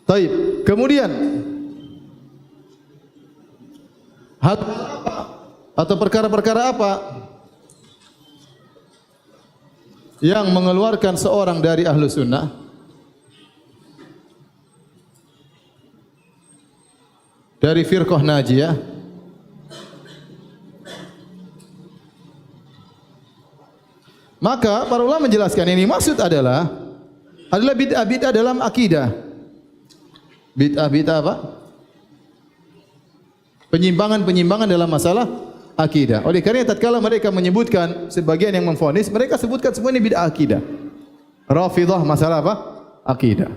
Taib. Kemudian hal atau perkara-perkara apa yang mengeluarkan seorang dari ahlu sunnah? Dari firqah najiyah. Maka para ulama menjelaskan ini maksud adalah bid'ah-bid'ah dalam akidah. Bid'ah-bid'ah apa? Penyimpangan-penyimpangan dalam masalah akidah. Oleh karena tatkala mereka menyebutkan sebagian yang memvonis, mereka sebutkan semua ini bid'ah akidah. Rafidhah masalah apa? Akidah.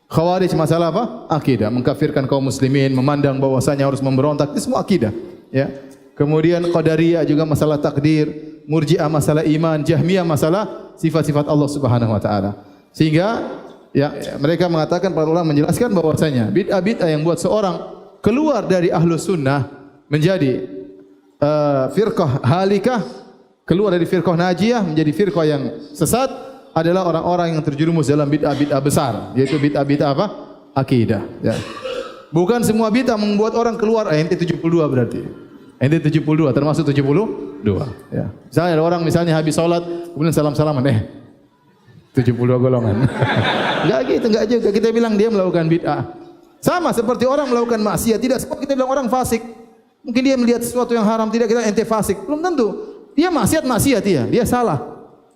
Khawarij masalah apa? Akidah. Mengkafirkan kaum muslimin, memandang bahwasanya harus memberontak, itu semua akidah. Ya. Kemudian Qadariyah juga masalah takdir, Murji'ah masalah iman, Jahmiyah masalah sifat-sifat Allah Subhanahu wa taala. Sehingga mereka mengatakan, para ulama menjelaskan bahwasanya bid'ah-bid'ah yang buat seorang keluar dari ahlus sunnah menjadi firqah halikah, keluar dari firqah najiyah menjadi firqah yang sesat, adalah orang-orang yang terjerumus dalam bid'ah-bid'ah besar, yaitu bid'ah-bid'ah apa? Akidah. Ya. Bukan semua bid'ah membuat orang keluar. Ente 72 berarti. Ente 72 termasuk 72. Ya. Misalnya ada orang misalnya habis salat kemudian salam-salaman, 72 golongan. Enggak gitu, enggak juga. Kita bilang dia melakukan bid'ah. Sama seperti orang melakukan maksiat, tidak sebab kita bilang orang fasik. Mungkin dia melihat sesuatu yang haram, tidak kita ente fasik. Belum tentu. Dia maksiat dia salah.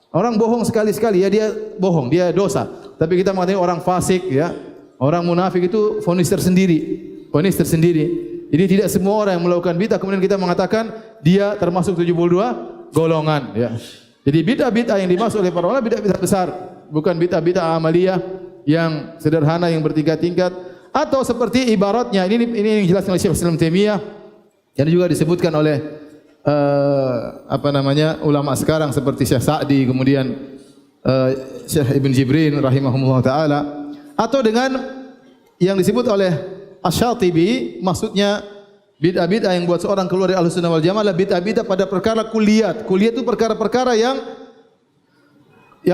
Orang bohong sekali-sekali, ya dia bohong, dia dosa. Tapi kita mengatakan orang fasik, ya, orang munafik itu vonis tersendiri. Jadi tidak semua orang yang melakukan bid'ah kemudian kita mengatakan dia termasuk 72 golongan. Ya. Jadi bid'ah-bid'ah yang dimaksud oleh para ulama bid'ah-bid'ah besar, bukan bid'ah-bid'ah amaliyah yang sederhana yang bertingkat-tingkat. Atau seperti ibaratnya ini yang dijelaskan oleh Syekh Islam Taimiyah, yang juga disebutkan oleh ulama sekarang seperti Syekh Sa'di, kemudian Syekh Ibn Jibrin rahimahumullah taala, atau dengan yang disebut oleh Asy-Syatibi, maksudnya bid'ah-bid'ah yang buat seorang keluar dari Ahlussunnah wal Jamaah adalah bid'ah-bid'ah pada perkara kulliyat. Kulliyat itu perkara-perkara yang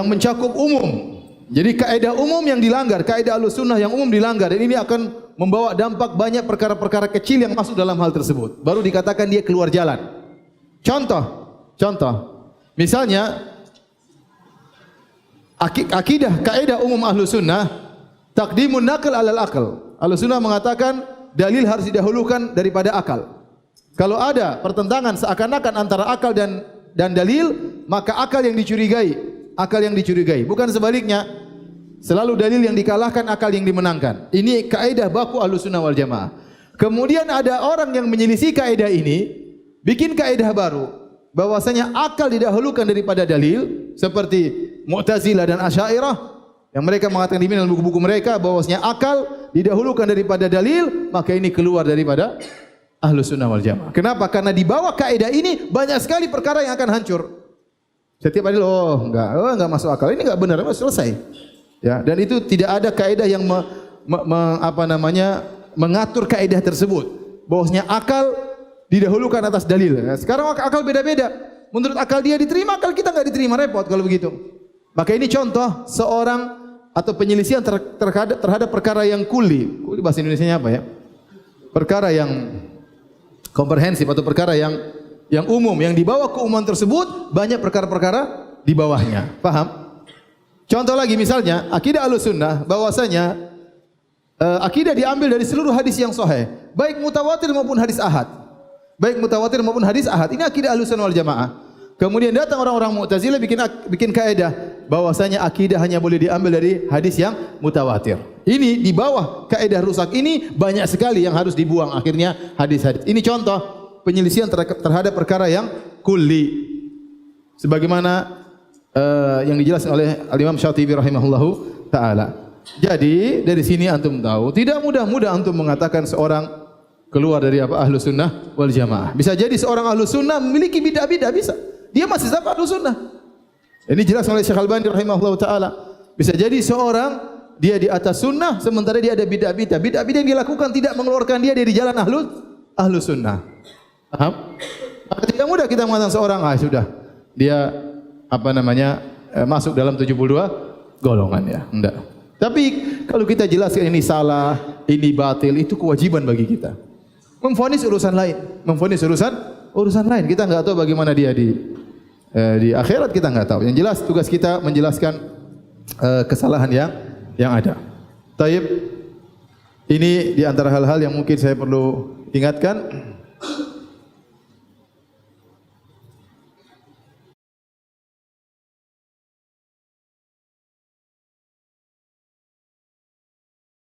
mencakup umum. Jadi kaidah umum yang dilanggar, kaidah Ahlussunnah yang umum dilanggar, dan ini akan membawa dampak banyak perkara-perkara kecil yang masuk dalam hal tersebut. Baru dikatakan dia keluar jalan. Contoh, misalnya akidah kaidah umum Ahlussunnah, taqdimun naql 'alal aql. Ahlussunnah mengatakan dalil harus didahulukan daripada akal. Kalau ada pertentangan seakan-akan antara akal dan dalil, maka akal yang dicurigai, bukan sebaliknya. Selalu dalil yang dikalahkan, akal yang dimenangkan. Ini kaidah baku Ahlussunnah wal Jamaah. Kemudian ada orang yang menyelisih kaidah ini, bikin kaidah baru, bahwasanya akal didahulukan daripada dalil, seperti Mu'tazilah dan Asy'ariyah yang mereka mengatakan di dalam buku-buku mereka bahwasanya akal didahulukan daripada dalil, maka ini keluar daripada Ahlussunnah wal Jamaah. Kenapa? Karena di bawah kaidah ini banyak sekali perkara yang akan hancur. Setiap ada enggak masuk akal, ini enggak benar, selesai. Ya, dan itu tidak ada kaidah yang mengatur kaidah tersebut. Bahwasanya akal didahulukan atas dalil. Ya, sekarang akal beda-beda. Menurut akal dia diterima, akal kita enggak diterima, repot kalau begitu. Maka ini contoh seorang atau penyelisihan terhadap perkara yang kulli. Kulli bahasa Indonesianya apa ya? Perkara yang komprehensif atau perkara yang umum, yang dibawa keumuman tersebut banyak perkara-perkara di bawahnya. Paham? Contoh lagi misalnya akidah Ahlussunnah bahwasanya akidah diambil dari seluruh hadis yang sahih, baik mutawatir maupun hadis ahad. Ini akidah Ahlussunnah wal Jamaah. Kemudian datang orang-orang Mu'tazilah bikin kaidah bahwasanya akidah hanya boleh diambil dari hadis yang mutawatir. Ini di bawah kaidah rusak ini banyak sekali yang harus dibuang akhirnya hadis-hadis. Ini contoh penyelisihan terhadap perkara yang kulli. Sebagaimana yang dijelaskan oleh Al-Imam Syatibi rahimahullahu taala. Jadi dari sini antum tahu, tidak mudah antum mengatakan seorang keluar dari Ahlussunnah wal Jamaah. Bisa jadi seorang Ahlussunnah memiliki bid'ah bisa. Dia masih tetap Ahlussunnah. Ini jelas oleh Syekh Al-Albani rahimahullahu taala. Bisa jadi seorang dia di atas sunnah sementara dia ada bid'ah. Bid'ah yang dilakukan tidak mengeluarkan dia dari jalan Ahlussunnah. Paham? Maka tidak mudah kita mengatakan seorang sudah dia masuk dalam 72 golongan ya. Enggak. Tapi Kalau kita jelaskan ini salah, ini batil, itu kewajiban bagi kita. Memvonis urusan lain, memvonis urusan lain. Kita enggak tahu bagaimana dia di akhirat, kita enggak tahu. Yang jelas tugas kita menjelaskan kesalahan yang ada. Taib, ini di antara hal-hal yang mungkin saya perlu ingatkan.